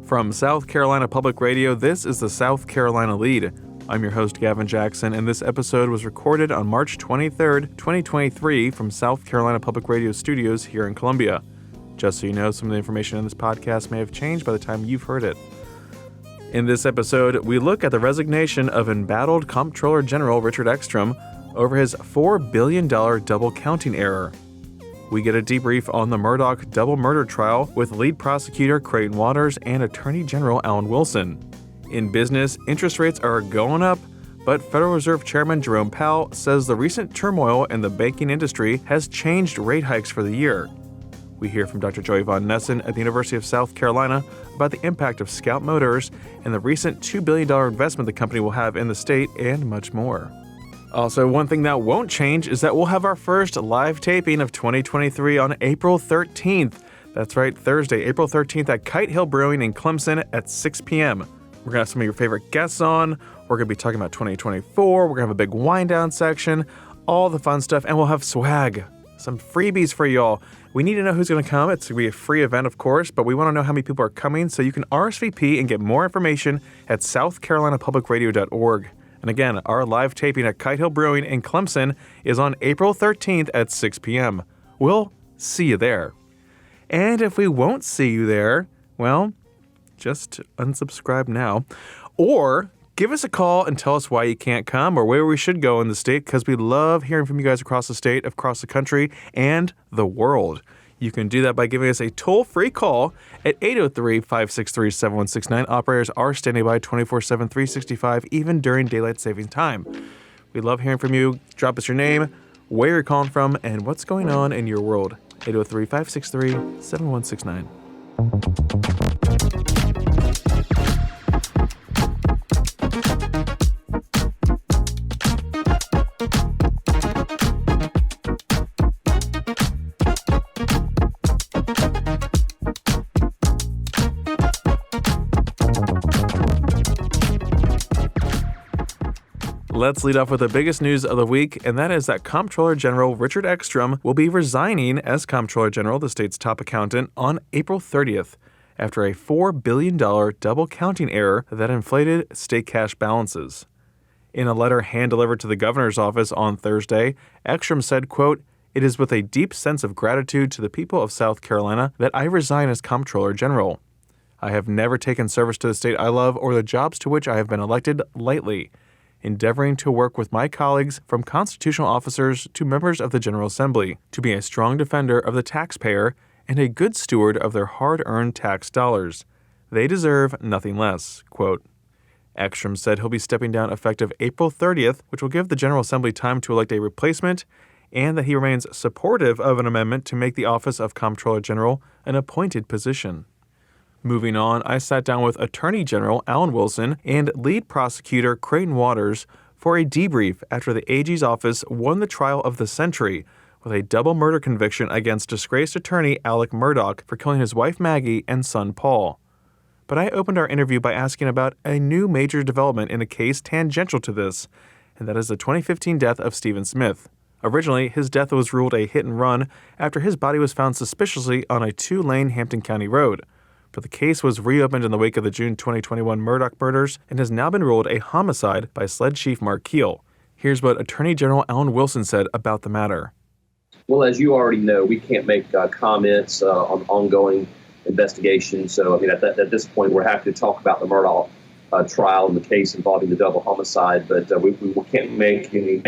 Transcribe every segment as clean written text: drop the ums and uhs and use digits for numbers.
From South Carolina Public Radio, this is the South Carolina Lede. I'm your host, Gavin Jackson, and this episode was recorded on March 23rd, 2023 from South Carolina Public Radio studios here in Columbia. Just so you know, some of the information in this podcast may have changed by the time you've heard it. In this episode, we look at the resignation of embattled Comptroller General Richard Eckstrom over his $4 billion double counting error. We get a debrief on the Murdaugh double murder trial with lead prosecutor Creighton Waters and Attorney General Alan Wilson. In business, interest rates are going up, but Federal Reserve Chairman Jerome Powell says the recent turmoil in the banking industry has changed rate hikes for the year. We hear from Dr. Joey Von Nessen at the University of South Carolina about the impact of Scout Motors and the recent $2 billion investment the company will have in the state, and much more. Also, one thing that won't change is that we'll have our first live taping of 2023 on April 13th. That's right, Thursday, April 13th at Kite Hill Brewing in Clemson at 6 p.m. We're going to have some of your favorite guests on. We're going to be talking about 2024. We're going to have a big wind down section, all the fun stuff, and we'll have swag, some freebies for y'all. We need to know who's going to come. It's going to be a free event, of course, but we want to know how many people are coming, so you can RSVP and get more information at southcarolinapublicradio.org. And again, our live taping at Kite Hill Brewing in Clemson is on April 13th at 6 p.m. We'll see you there. And if we won't see you there, well, just unsubscribe now. Or give us a call and tell us why you can't come or where we should go in the state, because we love hearing from you guys across the state, across the country, and the world. You can do that by giving us a toll-free call at 803-563-7169. Operators are standing by 24/7, 365, even during daylight savings time. We love hearing from you. Drop us your name, where you're calling from, and what's going on in your world. 803-563-7169. Let's lead off with the biggest news of the week, and that is that Comptroller General Richard Eckstrom will be resigning as Comptroller General, the state's top accountant, on April 30th after a $4 billion double counting error that inflated state cash balances. In a letter hand-delivered to the governor's office on Thursday, Eckstrom said, quote, "It is with a deep sense of gratitude to the people of South Carolina that I resign as Comptroller General. I have never taken service to the state I love or the jobs to which I have been elected lightly, endeavoring to work with my colleagues from constitutional officers to members of the General Assembly to be a strong defender of the taxpayer and a good steward of their hard-earned tax dollars. They deserve nothing less," quote. Eckstrom said he'll be stepping down effective April 30th, which will give the General Assembly time to elect a replacement, and that he remains supportive of an amendment to make the office of Comptroller General an appointed position. Moving on, I sat down with Attorney General Alan Wilson and lead prosecutor Creighton Waters for a debrief after the AG's office won the trial of the century with a double murder conviction against disgraced attorney Alex Murdaugh for killing his wife Maggie and son Paul. But I opened our interview by asking about a new major development in a case tangential to this, and that is the 2015 death of Stephen Smith. Originally, his death was ruled a hit and run after his body was found suspiciously on a 2-lane Hampton County road. But the case was reopened in the wake of the June 2021 Murdaugh murders and has now been ruled a homicide by SLED Chief Mark Keel. Here's what Attorney General Alan Wilson said about the matter. Well, as you already know, we can't make comments on ongoing investigations. So, at this point, we're happy to talk about the Murdaugh trial and the case involving the double homicide, but we can't make any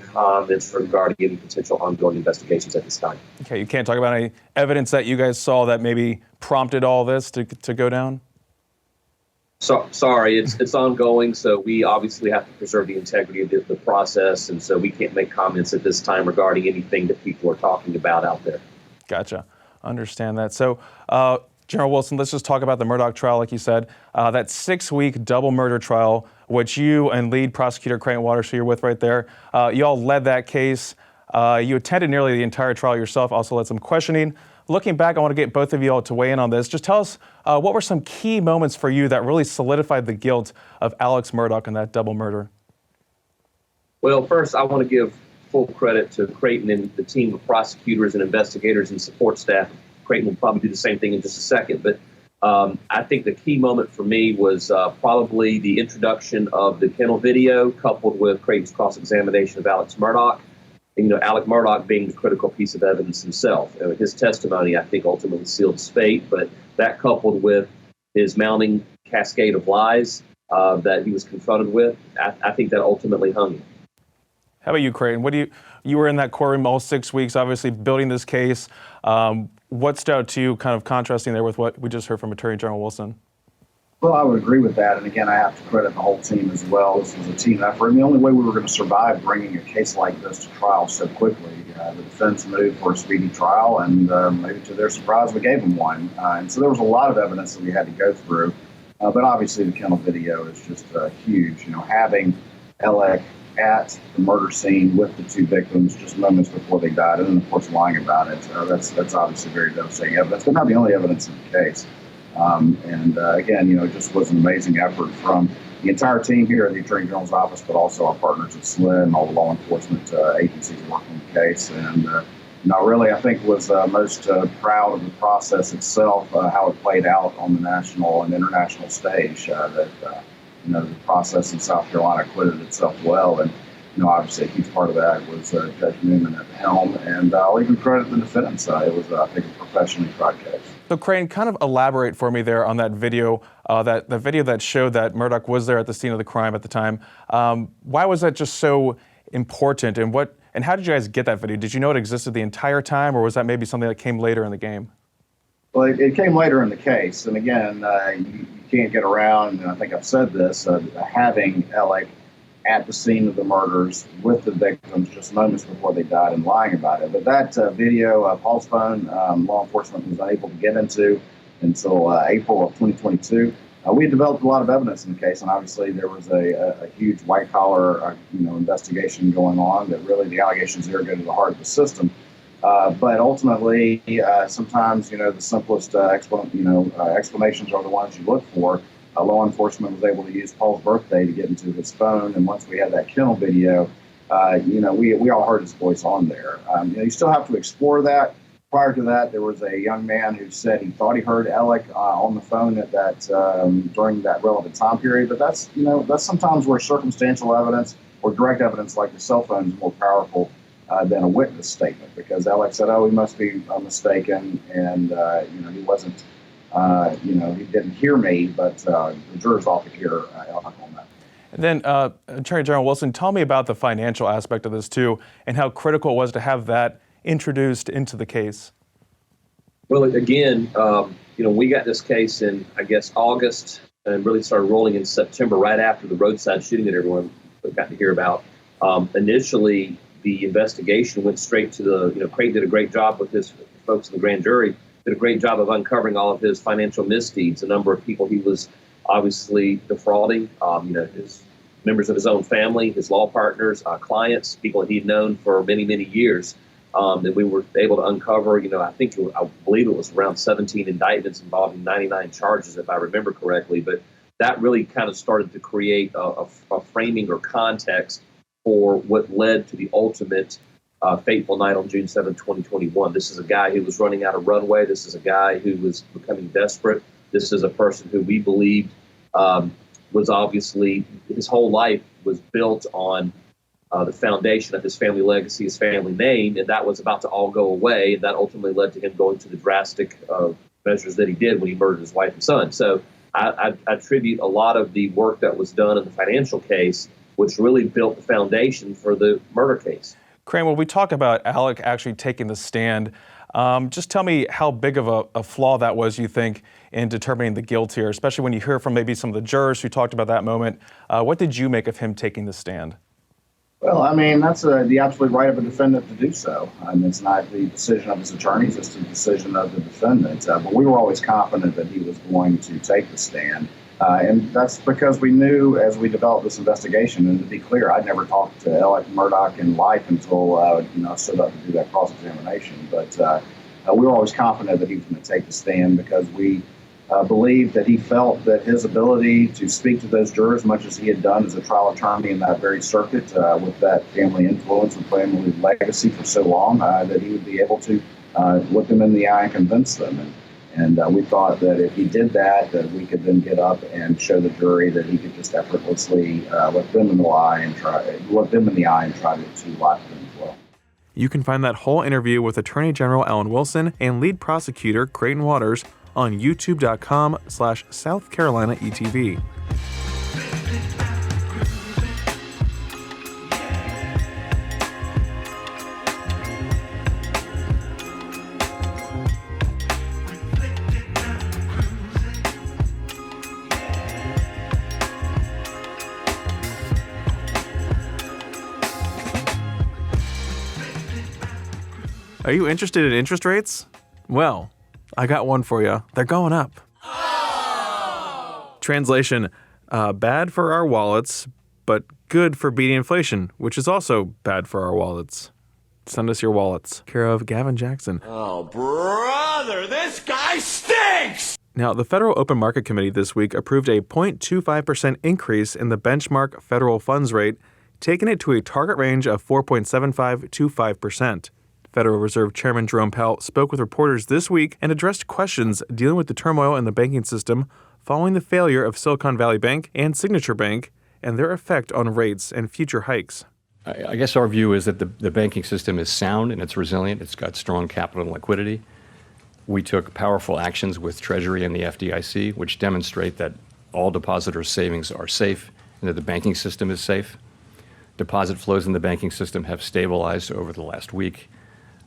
comments regarding any potential ongoing investigations at this time. Okay, you can't talk about any evidence that you guys saw that maybe prompted all this to go down? So, sorry, it's ongoing, so we obviously have to preserve the integrity of the process, and so we can't make comments at this time regarding anything that people are talking about out there. Gotcha. Understand that. So, General Wilson, let's just talk about the Murdaugh trial, like you said, that 6-week double murder trial, which you and lead prosecutor Creighton Waters, who you're with right there, you all led that case. You attended nearly the entire trial yourself, also led some questioning. Looking back, I want to get both of you all to weigh in on this. Just tell us what were some key moments for you that really solidified the guilt of Alex Murdaugh in that double murder? Well, first, I want to give full credit to Creighton and the team of prosecutors and investigators and support staff. Creighton will probably do the same thing in just a second, but I think the key moment for me was probably the introduction of the kennel video coupled with Creighton's cross-examination of Alex Murdaugh. And, Alex Murdaugh being the critical piece of evidence himself. His testimony, I think, ultimately sealed his fate, but that coupled with his mounting cascade of lies that he was confronted with, I think that ultimately hung him. How about you, Creighton? You were in that courtroom all 6 weeks, obviously building this case. What stood out to you, kind of contrasting there with what we just heard from Attorney General Wilson? Well, I would agree with that. And again, I have to credit the whole team as well. This was a team effort. And the only way we were going to survive bringing a case like this to trial so quickly, the defense moved for a speedy trial, and maybe to their surprise, we gave them one. And so there was a lot of evidence that we had to go through. But obviously, the kennel video is just huge. Having Alex at the murder scene with the two victims just moments before they died, and then, of course, lying about it. That's obviously very devastating evidence, but not the only evidence in the case. Again, it just was an amazing effort from the entire team here at the Attorney General's office, but also our partners at SLID and all the law enforcement agencies working the case. And, really, I think was most proud of the process itself, how it played out on the national and international stage, the process in South Carolina acquitted itself well. And, obviously a huge part of that was Judge Newman at the helm. And I'll even credit the defendants. It was, I think, a professionally tried case. So, Creighton, kind of elaborate for me there on that video, the video that showed that Murdaugh was there at the scene of the crime at the time. Why was that just so important, and how did you guys get that video? Did you know it existed the entire time, or was that maybe something that came later in the game? Well, it came later in the case, and again, you can't get around, and I think I've said this, having Alex at the scene of the murders with the victims just moments before they died and lying about it. But that video, Paul's phone, law enforcement was unable to get into until April of 2022. We had developed a lot of evidence in the case, and obviously there was a huge white-collar investigation going on that really the allegations there go to the heart of the system. But ultimately, sometimes, the simplest explanations are the ones you look for. Law enforcement was able to use Paul's birthday to get into his phone, and once we had that kennel video, we all heard his voice on there. You still have to explore that. Prior to that, there was a young man who said he thought he heard Alex on the phone at that during that relevant time period. But that's sometimes where circumstantial evidence or direct evidence like the cell phone is more powerful than a witness statement, because Alex said, "Oh, he must be mistaken," and he wasn't. He didn't hear me, but the jurors ought to hear Alex on that. And then, Attorney General Wilson, tell me about the financial aspect of this too, and how critical it was to have that introduced into the case. Well, again, we got this case in, I guess, August, and really started rolling in September, right after the roadside shooting that everyone got to hear about. Initially, the investigation went straight to Creighton did a great job with his folks in the grand jury, did a great job of uncovering all of his financial misdeeds, a number of people he was obviously defrauding, his members of his own family, his law partners, clients, people that he'd known for many, many years. That we were able to uncover, I believe it was around 17 indictments involving 99 charges, if I remember correctly. But that really kind of started to create a framing or context for what led to the ultimate fateful night on June 7, 2021. This is a guy who was running out of runway. This is a guy who was becoming desperate. This is a person who we believed was obviously, his whole life was built on the foundation of his family legacy, his family name, and that was about to all go away. And that ultimately led to him going to the drastic measures that he did when he murdered his wife and son. So I attribute a lot of the work that was done in the financial case, which really built the foundation for the murder case. Crane, when we talk about Alex actually taking the stand, just tell me how big of a flaw that was, you think, in determining the guilt here, especially when you hear from maybe some of the jurors who talked about that moment. What did you make of him taking the stand? Well, that's the absolute right of a defendant to do so. It's not the decision of his attorneys, it's the decision of the defendant. But we were always confident that he was going to take the stand. And that's because we knew as we developed this investigation, and to be clear, I'd never talked to Alex Murdaugh in life until I stood up to do that cross-examination. But we were always confident that he was going to take the stand because we believed that he felt that his ability to speak to those jurors, much as he had done as a trial attorney in that very circuit, with that family influence and family legacy for so long, that he would be able to look them in the eye and convince them. And we thought that if he did that, that we could then get up and show the jury that he could just effortlessly look them in the eye and try to lock them as well. You can find that whole interview with Attorney General Alan Wilson and lead prosecutor Creighton Waters on youtube.com/South Carolina ETV. Are you interested in interest rates? Well, I got one for you. They're going up. Oh! Translation, bad for our wallets, but good for beating inflation, which is also bad for our wallets. Send us your wallets. Care of Gavin Jackson. Oh, brother, this guy stinks! Now, the Federal Open Market Committee this week approved a 0.25% increase in the benchmark federal funds rate, taking it to a target range of 4.75 to 5%. Federal Reserve Chairman Jerome Powell spoke with reporters this week and addressed questions dealing with the turmoil in the banking system following the failure of Silicon Valley Bank and Signature Bank and their effect on rates and future hikes. I guess our view is that the banking system is sound and it's resilient. It's got strong capital and liquidity. We took powerful actions with Treasury and the FDIC, which demonstrate that all depositors' savings are safe and that the banking system is safe. Deposit flows in the banking system have stabilized over the last week.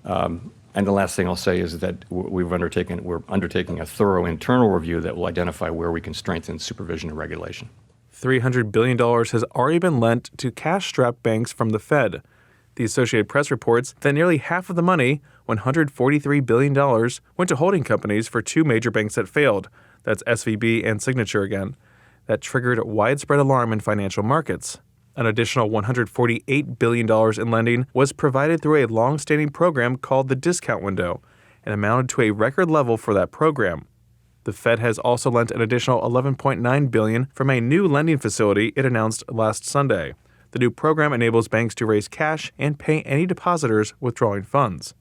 And the last thing I'll say is that we're undertaking a thorough internal review that will identify where we can strengthen supervision and regulation. $300 billion has already been lent to cash-strapped banks from the Fed. The Associated Press reports that nearly half of the money, $143 billion, went to holding companies for two major banks that failed. That's SVB and Signature again. That triggered widespread alarm in financial markets. An additional $148 billion in lending was provided through a long-standing program called the discount window and amounted to a record level for that program. The Fed has also lent an additional $11.9 billion from a new lending facility it announced last Sunday. The new program enables banks to raise cash and pay any depositors withdrawing funds.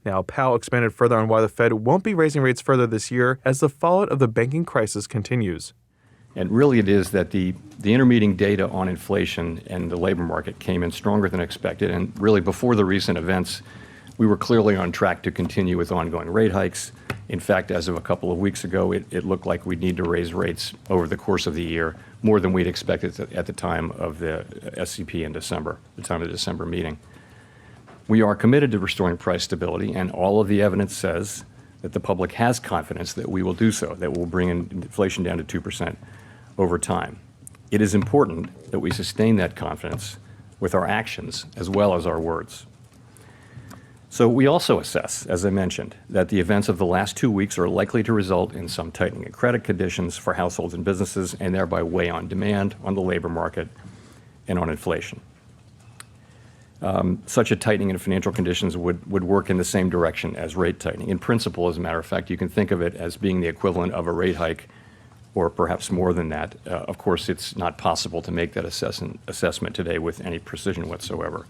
Now, Powell expanded further on why the Fed won't be raising rates further this year as the fallout of the banking crisis continues. And really it is that the intermeeting data on inflation and the labor market came in stronger than expected. And really before the recent events, we were clearly on track to continue with ongoing rate hikes. In fact, as of a couple of weeks ago, it looked like we'd need to raise rates over the course of the year, more than we'd expected at the time of the SCP in December, the time of the December meeting. We are committed to restoring price stability, and all of the evidence says that the public has confidence that we will do so, that we'll bring inflation down to 2% over time. It is important that we sustain that confidence with our actions as well as our words. So we also assess, as I mentioned, that the events of the last 2 weeks are likely to result in some tightening of credit conditions for households and businesses and thereby weigh on demand, on the labor market, and on inflation. Such a tightening in financial conditions would work in the same direction as rate tightening. In principle, as a matter of fact, you can think of it as being the equivalent of a rate hike or perhaps more than that. Of course, it's not possible to make that assessment today with any precision whatsoever.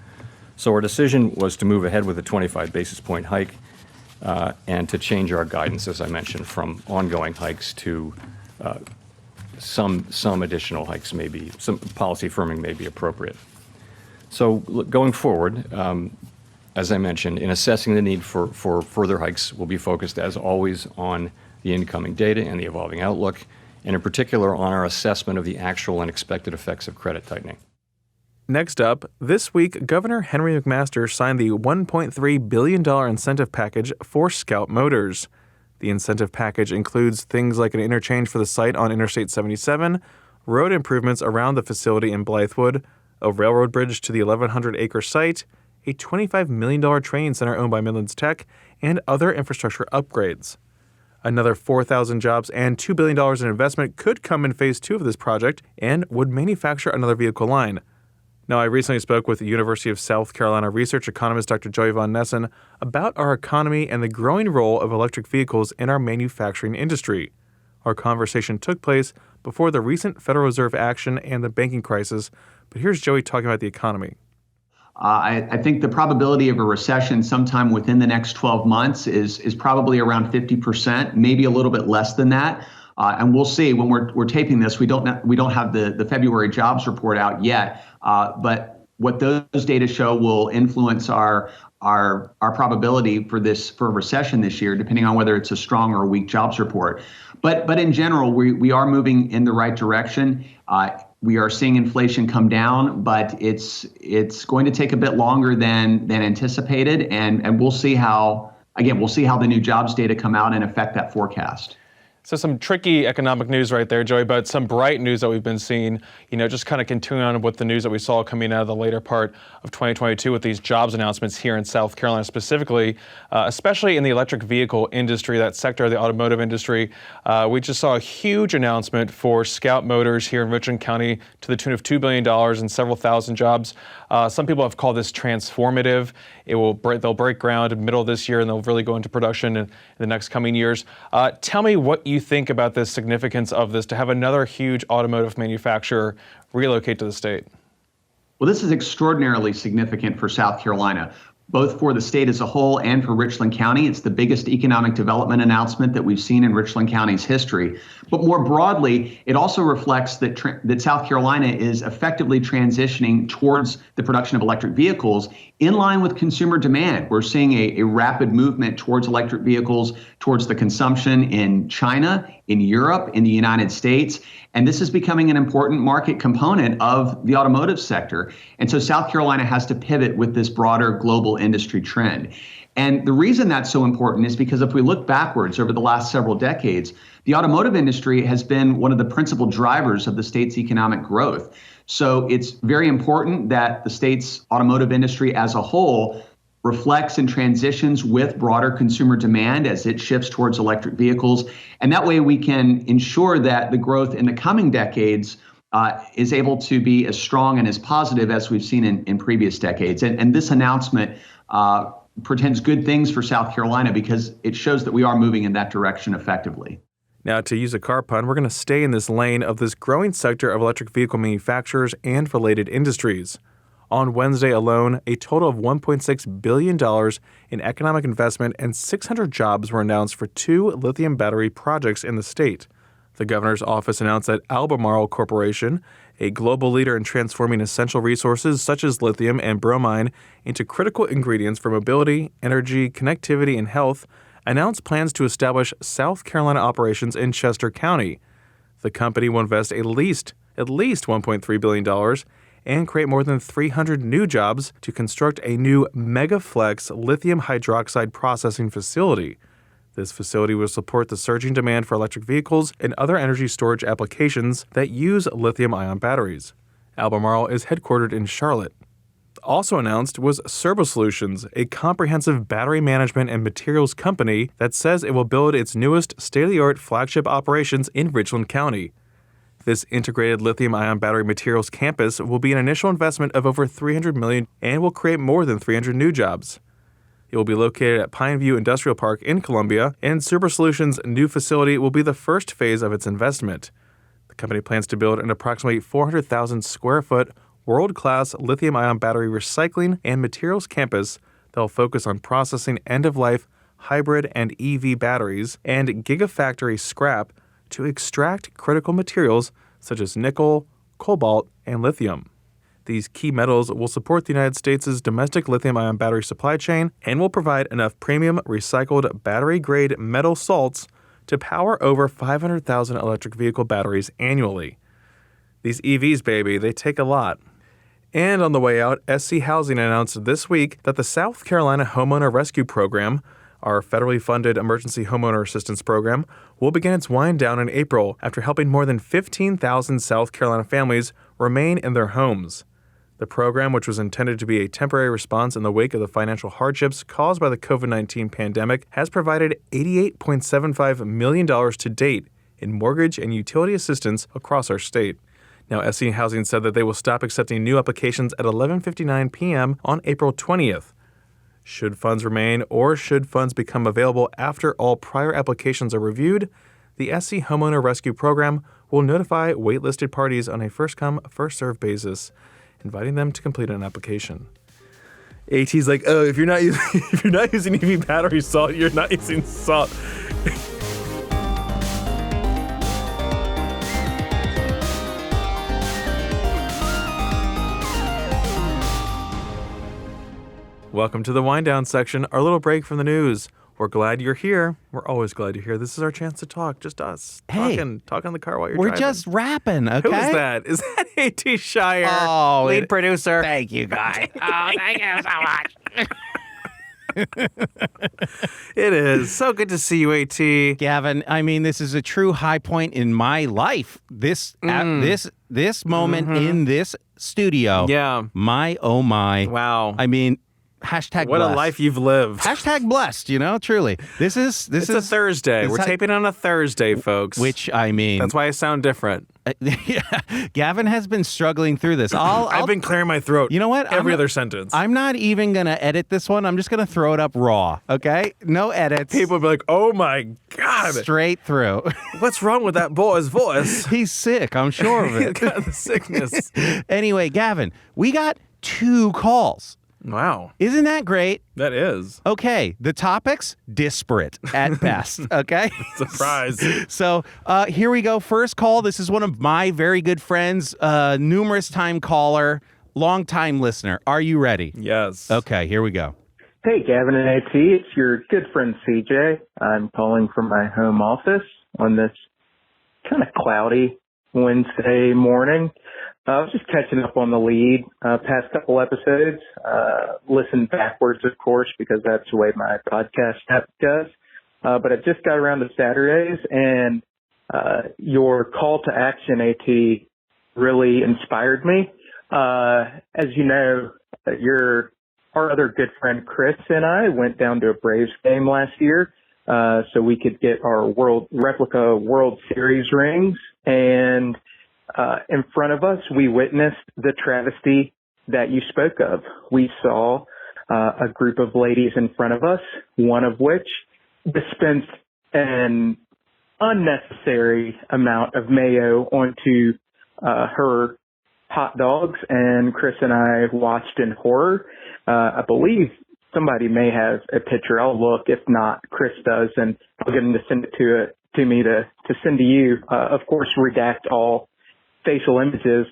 So our decision was to move ahead with a 25 basis point hike and to change our guidance, as I mentioned, from ongoing hikes to some additional hikes maybe, some policy firming may be appropriate. So going forward, as I mentioned, in assessing the need for further hikes, we'll be focused, as always, on the incoming data and the evolving outlook, and in particular on our assessment of the actual and expected effects of credit tightening. Next up, this week, Governor Henry McMaster signed the $1.3 billion incentive package for Scout Motors. The incentive package includes things like an interchange for the site on Interstate 77, road improvements around the facility in Blythewood, a railroad bridge to the 1,100-acre site, a $25 million training center owned by Midlands Tech, and other infrastructure upgrades. Another 4,000 jobs and $2 billion in investment could come in Phase 2 of this project and would manufacture another vehicle line. Now, I recently spoke with the University of South Carolina research economist Dr. Joey Von Nessen about our economy and the growing role of electric vehicles in our manufacturing industry. Our conversation took place before the recent Federal Reserve action and the banking crisis, but here's Joey talking about the economy. I think the probability of a recession sometime within the next 12 months is probably around 50%, maybe a little bit less than that. And we'll see when we're taping this. We don't have the February jobs report out yet, but what those data show will influence our probability for a recession this year, depending on whether it's a strong or a weak jobs report. But in general, we are moving in the right direction. We are seeing inflation come down, but it's going to take a bit longer than anticipated, and we'll see how the new jobs data come out and affect that forecast. So some tricky economic news right there, Joey, but some bright news that we've been seeing, just kind of continuing on with the news that we saw coming out of the later part of 2022 with these jobs announcements here in South Carolina specifically, especially in the electric vehicle industry, that sector of the automotive industry. We just saw a huge announcement for Scout Motors here in Richland County to the tune of $2 billion and several thousand jobs. Some people have called this transformative. They'll break ground in the middle of this year and they'll really go into production in the next coming years. Tell me what you think about the significance of this to have another huge automotive manufacturer relocate to the state. Well, this is extraordinarily significant for South Carolina, both for the state as a whole and for Richland County. It's the biggest economic development announcement that we've seen in Richland County's history. But more broadly, it also reflects that South Carolina is effectively transitioning towards the production of electric vehicles in line with consumer demand. We're seeing a rapid movement towards electric vehicles, towards the consumption in China, in Europe, in the United States. And this is becoming an important market component of the automotive sector. And so South Carolina has to pivot with this broader global industry trend. And the reason that's so important is because if we look backwards over the last several decades, the automotive industry has been one of the principal drivers of the state's economic growth. So it's very important that the state's automotive industry as a whole reflects and transitions with broader consumer demand as it shifts towards electric vehicles. And that way we can ensure that the growth in the coming decades is able to be as strong and as positive as we've seen in previous decades. And this announcement portends good things for South Carolina because it shows that we are moving in that direction effectively. Now, to use a car pun, we're going to stay in this lane of this growing sector of electric vehicle manufacturers and related industries. On Wednesday alone, a total of $1.6 billion in economic investment and 600 jobs were announced for 2 lithium battery projects in the state. The governor's office announced that Albemarle Corporation, a global leader in transforming essential resources such as lithium and bromine into critical ingredients for mobility, energy, connectivity, and health, announced plans to establish South Carolina operations in Chester County. The company will invest at least $1.3 billion and create more than 300 new jobs to construct a new Megaflex lithium hydroxide processing facility. This facility will support the surging demand for electric vehicles and other energy storage applications that use lithium-ion batteries. Albemarle is headquartered in Charlotte. Also announced was Serbo Solutions, a comprehensive battery management and materials company that says it will build its newest state-of-the-art flagship operations in Richland County. This integrated lithium-ion battery materials campus will be an initial investment of over $300 million and will create more than 300 new jobs. It will be located at Pineview Industrial Park in Columbia, and Serbo Solutions' new facility will be the first phase of its investment. The company plans to build an approximately 400,000 square foot world-class lithium-ion battery recycling and materials campus that will focus on processing end-of-life hybrid and EV batteries and gigafactory scrap to extract critical materials such as nickel, cobalt, and lithium. These key metals will support the United States' domestic lithium-ion battery supply chain and will provide enough premium recycled battery-grade metal salts to power over 500,000 electric vehicle batteries annually. These EVs, baby, they take a lot. And on the way out, SC Housing announced this week that the South Carolina Homeowner Rescue Program, our federally funded emergency homeowner assistance program, will begin its wind down in April after helping more than 15,000 South Carolina families remain in their homes. The program, which was intended to be a temporary response in the wake of the financial hardships caused by the COVID-19 pandemic, has provided $88.75 million to date in mortgage and utility assistance across our state. Now, SC Housing said that they will stop accepting new applications at 11:59 p.m. on April 20th. Should funds remain or should funds become available after all prior applications are reviewed, the SC Homeowner Rescue Program will notify waitlisted parties on a first-come, first-served basis, inviting them to complete an application. AT's like, oh, if you're not using EV battery salt, you're not using salt. Welcome to the wind down section, our little break from the news. We're glad you're here. We're always glad you're here. This is our chance to talk, just us. Hey, talking in the car while you're we're driving. just rapping, okay? Who is that? Is that A.T. Shire, lead producer? Thank you, guy. Oh, thank you so much. It is. So good to see you, A.T. Gavin, I mean, this is a true high point in my life. This moment in this studio. Yeah. My, oh my. Wow. I mean, hashtag What blessed. a life you've lived. Hashtag blessed, truly. This is It's a Thursday. We're taping on a Thursday, folks. Which, I mean. That's why I sound different. Yeah, Gavin has been struggling through this. I've been clearing my throat. You know what? Every other sentence. I'm not even going to edit this one. I'm just going to throw it up raw, okay? No edits. People will be like, oh my God. Straight through. What's wrong with that boy's voice? He's sick, I'm sure of He's it. got the sickness. Anyway, Gavin, we got 2 calls. Wow. Isn't that great? That is. Okay, the topics, disparate at best, okay? Surprise. So here we go. First call. This is one of my very good friends, numerous time caller, long time listener. Are you ready? Yes. Okay, here we go. Hey, Gavin and AT, it's your good friend CJ. I'm calling from my home office on this kind of cloudy Wednesday morning. I was just catching up on the lead past couple episodes. Listen backwards, of course, because that's the way my podcast app does. But I just got around to Saturdays, and your call to action, AT, really inspired me. As you know, our other good friend Chris and I went down to a Braves game last year so we could get our replica World Series rings. And in front of us, we witnessed the travesty that you spoke of. We saw a group of ladies in front of us, one of which dispensed an unnecessary amount of mayo onto her hot dogs, and Chris and I watched in horror. I believe somebody may have a picture. I'll look. If not, Chris does, and I'll get him to send it to me to send to you. Of course, redact all facial images.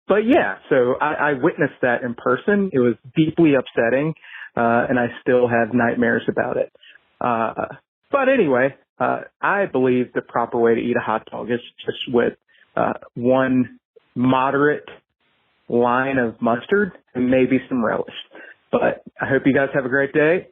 But yeah, so I witnessed that in person. It was deeply upsetting, and I still have nightmares about it. But anyway, I believe the proper way to eat a hot dog is just with one moderate line of mustard and maybe some relish. But I hope you guys have a great day.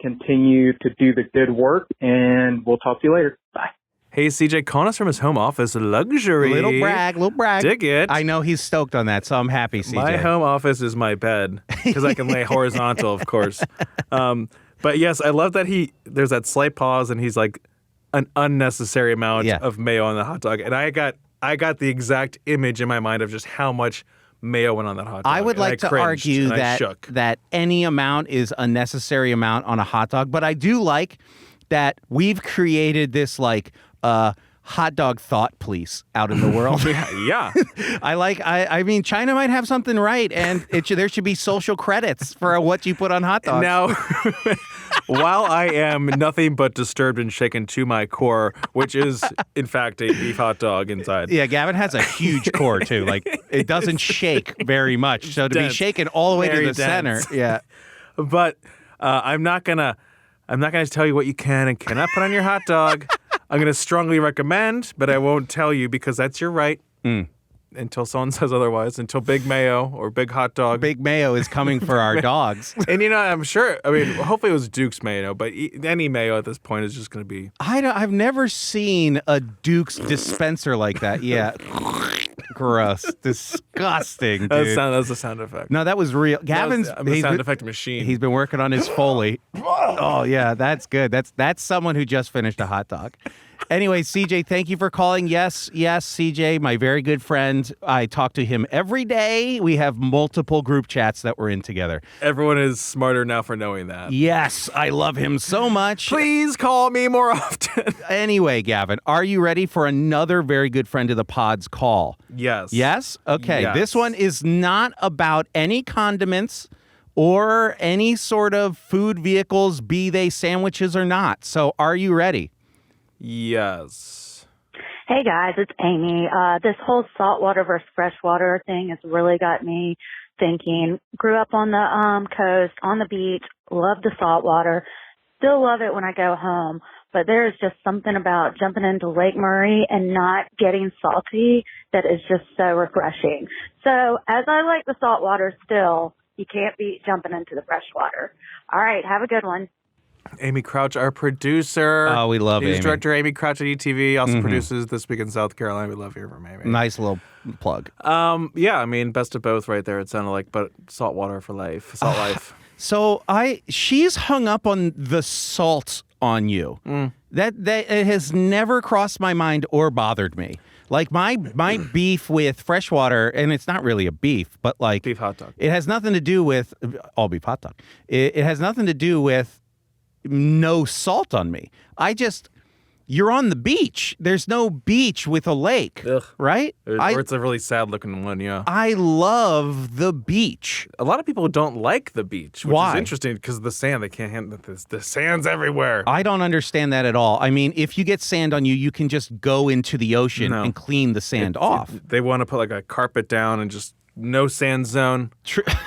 Continue to do the good work, and we'll talk to you later. Bye. Hey, CJ, calling us from his home office. Luxury. Little brag. Dig it. I know he's stoked on that, so I'm happy, CJ. My home office is my bed because I can lay horizontal, of course. But yes, I love that there's that slight pause and he's like an unnecessary amount of mayo on the hot dog. And I got the exact image in my mind of just how much mayo went on that hot dog. I would like to argue that any amount is a necessary amount on a hot dog, but I do like that we've created this hot dog thought police out in the world. Yeah. I mean, China might have something right, and there should be social credits for what you put on hot dogs. Now, while I am nothing but disturbed and shaken to my core, which is, in fact, a beef hot dog inside. Yeah, Gavin has a huge core, too. Like, it doesn't shake very much. So to be shaken all the way to the center. Yeah. But I'm not gonna tell you what you can and cannot put on your hot dog. I'm going to strongly recommend, but I won't tell you because that's your right. Until someone says otherwise, until Big Mayo or Big Hot Dog. Big Mayo is coming for our dogs. And, I'm sure, hopefully it was Duke's Mayo, but any mayo at this point is just going to be. I've never seen a Duke's dispenser like that. Yeah. Gross. Disgusting, dude. That's a sound effect. No, that was real. Gavin's I'm a sound effect machine. He's been working on his Foley. Oh, yeah, that's good. That's someone who just finished a hot dog. Anyway, CJ, thank you for calling. Yes, CJ, my very good friend. I talk to him every day. We have multiple group chats that we're in together. Everyone is smarter now for knowing that. Yes, I love him so much. Please call me more often. Anyway, Gavin, are you ready for another very good friend of the pod's call? Yes. Yes? Okay. Yes. This one is not about any condiments or any sort of food vehicles, be they sandwiches or not. So are you ready? Yes. Hey guys, it's Amy. This whole saltwater versus freshwater thing has really got me thinking. Grew up on the coast, on the beach, love the saltwater, still love it when I go home. But there is just something about jumping into Lake Murray and not getting salty that is just so refreshing. So as I like the saltwater still, you can't beat jumping into the freshwater. All right, have a good one. Amy Crouch, our producer. Oh, we love News Amy. director Amy Crouch at ETV, also produces This Week in South Carolina. We love hearing from Amy. Nice little plug. Yeah, I mean, best of both right there, it sounded like, but saltwater for life. Salt life. So she's hung up on the salt on you. That it has never crossed my mind or bothered me. Like my beef with freshwater, and it's not really a beef, but like Beef hot dog. It has nothing to do with all beef hot dog. It has nothing to do with no salt on me. You're on the beach. There's no beach with a lake, right? Or it's a really sad looking one, yeah. I love the beach. A lot of people don't like the beach, which Why? is interesting because of the sand. They can't handle this. The sand's everywhere. I don't understand that at all. I mean, if you get sand on you, you can just go into the ocean and clean the sand off. They want to put like a carpet down and just no sand zone.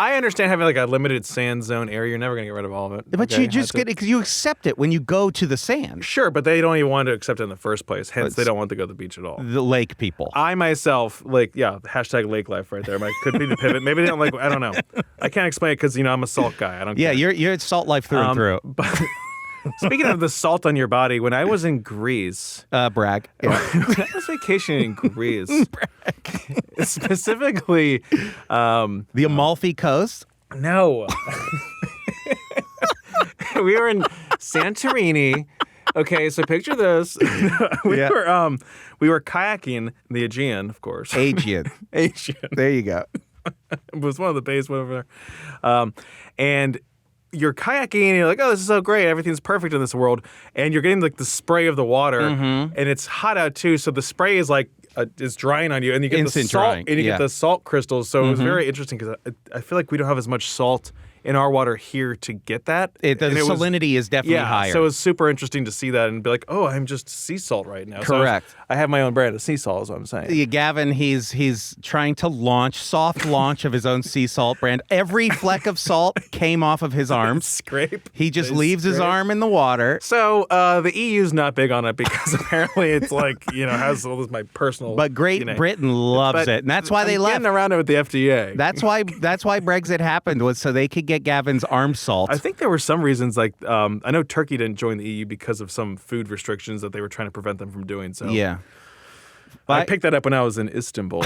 I understand having like a limited sand zone area. You're never going to get rid of all of it. But Okay, you just get it because you accept it when you go to the sand. Sure, but they don't even want to accept it in the first place. Hence, they don't want to go to the beach at all. The lake people. I myself, hashtag lake life right there. Could be the pivot. Maybe they don't like, I don't know. I can't explain it because, I'm a salt guy. I don't care. You're salt life through and through. But speaking of the salt on your body, when I was in Greece. Brag. Yeah. When I was vacationing in Greece. Specifically. The Amalfi Coast? No. We were in Santorini. Okay, so picture this. We were kayaking in the Aegean, of course. Aegean. There you go. It was one of the bays over there. And you're kayaking and you're like, oh, this is so great. Everything's perfect in this world. And you're getting like the spray of the water and it's hot out too. So the spray is like, is drying on you and you get Instant the salt drying. and you get the salt crystals. So it was very interesting because I feel like we don't have as much salt in our water here to get that. The salinity is definitely higher. So it was super interesting to see that and be like, oh, I'm just sea salt right now. Correct. So I have my own brand of sea salt is what I'm saying. Yeah, Gavin, he's trying to soft launch of his own sea salt brand. Every fleck of salt came off of his arm. Scrape. He just leaves his arm in the water. So the EU's not big on it because apparently it's like, has all this my personal. But Great Britain loves it. And that's why they left. Getting around it with the FDA. That's why Brexit happened, was so they could get Gavin's arm salt. I think there were some reasons, like I know Turkey didn't join the EU because of some food restrictions that they were trying to prevent them from doing. So yeah. I picked that up when I was in Istanbul,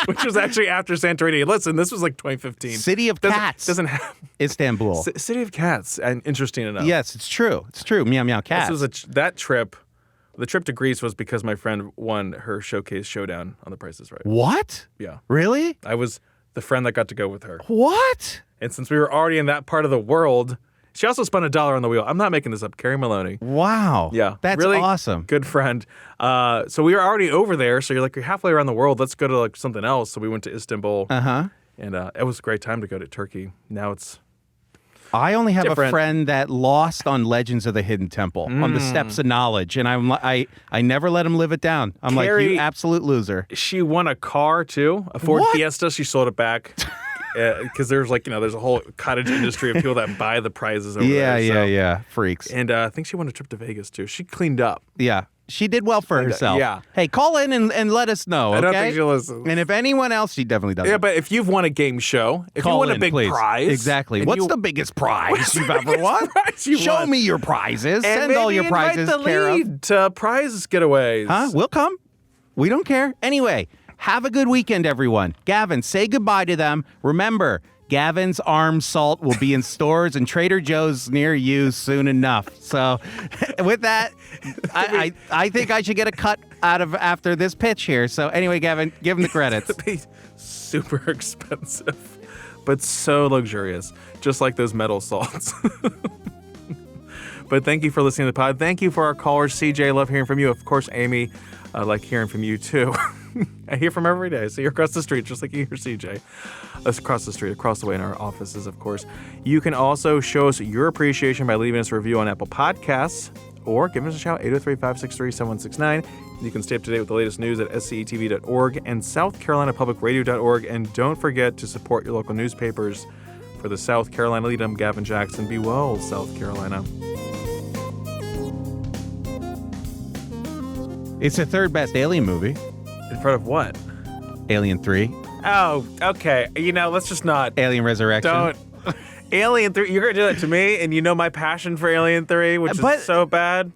which was actually after Santorini. Listen, this was like 2015. City of Cats. Doesn't have Istanbul. City of Cats, and interesting enough. Yes, it's true. It's true. Meow meow cats. This was that trip. The trip to Greece was because my friend won her showcase showdown on The Price is Right. What? Yeah. Really? I was the friend that got to go with her. What? And since we were already in that part of the world, she also spun $1 on the wheel. I'm not making this up. Carrie Maloney. Wow. Yeah. That's really awesome. Good friend. So we were already over there. So you're halfway around the world. Let's go to like something else. So we went to Istanbul. Uh-huh. And it was a great time to go to Turkey. Now it's I only have different. a friend that lost on Legends of the Hidden Temple on the Steps of Knowledge, and I never let him live it down. I'm Carrie, like, you absolute loser. She won a car too, a Ford What? Fiesta. She sold it back because there's there's a whole cottage industry of people that buy the prizes over there. Yeah, freaks. And I think she won a trip to Vegas too. She cleaned up. Yeah. She did well for herself. Yeah. Hey, call in and let us know, okay? I don't think she'll listen. And if anyone else, she definitely does. Yeah, but if you've won a game show, if Call you won in, a big please. prize. Exactly. What's the biggest prize you've ever won? Show won? me your prizes. And Send all maybe your prizes, invite the care of. lead to prize getaways. Huh? We'll come. We don't care. Anyway, have a good weekend, everyone. Gavin, say goodbye to them. Remember, Gavin's arm salt will be in stores and Trader Joe's near you soon enough. So with that, I think I should get a cut out of after this pitch here. So anyway, Gavin, give him the credits. It'd be super expensive, but so luxurious, just like those metal salts. But thank you for listening to the pod. Thank you for our callers. CJ, love hearing from you. Of course, Amy, I like hearing from you too. I hear from every day. So you're across the street, just like you hear CJ. Across the street, across the way in our offices, of course. You can also show us your appreciation by leaving us a review on Apple Podcasts or give us a shout, 803-563-7169. You can stay up to date with the latest news at scetv.org and southcarolinapublicradio.org. And don't forget to support your local newspapers. For the South Carolina Lede, I'm Gavin Jackson. Be well, South Carolina. It's the third best Alien movie. In front of what? Alien 3. Oh, okay. Let's just not. Alien Resurrection. Don't. Alien 3, you're going to do that to me, and you know my passion for Alien 3, which is so bad.